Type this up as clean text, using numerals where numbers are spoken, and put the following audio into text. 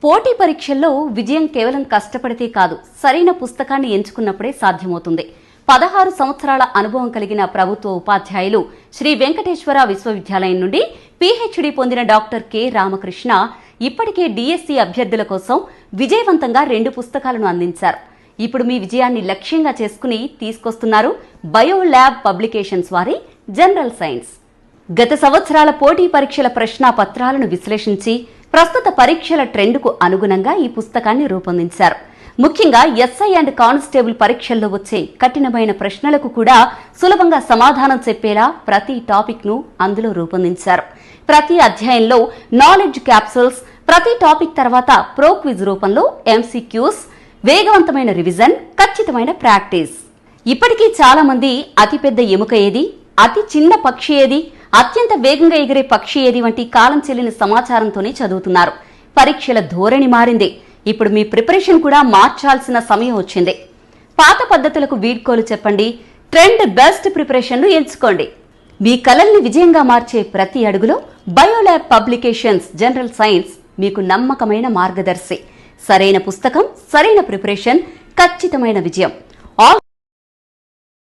పోటీ పరీక్షల్లో విజయం కేవలం కష్టపడితే కాదు, సరైన పుస్తకాన్ని ఎంచుకున్నప్పుడే సాధ్యమవుతుంది. 16 సంవత్సరాల అనుభవం కలిగిన ప్రభుత్వ ఉపాధ్యాయులు శ్రీ వెంకటేశ్వర విశ్వవిద్యాలయం నుండి పీహెచ్డీ పొందిన డాక్టర్ కె రామకృష్ణ ఇప్పటికే డిఎస్సి అభ్యర్థుల కోసం విజయవంతంగా 2 పుస్తకాలను అందించారు. ఇప్పుడు మీ విజయాన్ని లక్ష్యంగా చేసుకుని తీసుకొస్తున్నారు బయో ల్యాబ్ పబ్లికేషన్స్ వారి జనరల్ సైన్స్. గత సంవత్సరాల పోటీ పరీక్షల ప్రశ్నాపత్రాలను విశ్లేషించి ప్రస్తుత పరీక్షల ట్రెండ్కు అనుగుణంగా ఈ పుస్తకాన్ని రూపొందించారు. ముఖ్యంగా ఎస్ఐ అండ్ కానిస్టేబుల్ పరీక్షల్లో వచ్చే కఠినమైన ప్రశ్నలకు కూడా సులభంగా సమాధానం చెప్పేలా ప్రతి టాపిక్ను అందులో రూపొందించారు. ప్రతి అధ్యాయంలో నాలెడ్జ్ క్యాప్సూల్స్, ప్రతి టాపిక్ తర్వాత ప్రో క్విజ్ రూపంలో ఎంసీక్యూస్, వేగవంతమైన రివిజన్, ఖచ్చితమైన ప్రాక్టీస్. ఇప్పటికీ చాలా మంది అతిపెద్ద ఎముక ఏది, అతి చిన్న పక్షి ఏది, అత్యంత వేగంగా ఎగిరే పక్షి ఏది వంటి కాలం చెల్లిన సమాచారంతోనే చదువుతున్నారు. పరీక్షల ధోరణి మారింది. ఇప్పుడు మీ ప్రిపరేషన్ కూడా మార్చాల్సిన సమయం వచ్చింది. పాత పద్ధతులకు వీడ్కోలు చెప్పండి, ట్రెండ్ బెస్ట్ ప్రిపరేషన్ను ఎంచుకోండి. మీ కలల్ని విజయంగా మార్చే ప్రతి అడుగులో బయోల్యాబ్ పబ్లికేషన్స్ జనరల్ సైన్స్ మీకు నమ్మకమైన మార్గదర్శి. సరైన పుస్తకం, సరైన ప్రిపరేషన్, ఖచ్చితమైన విజయం.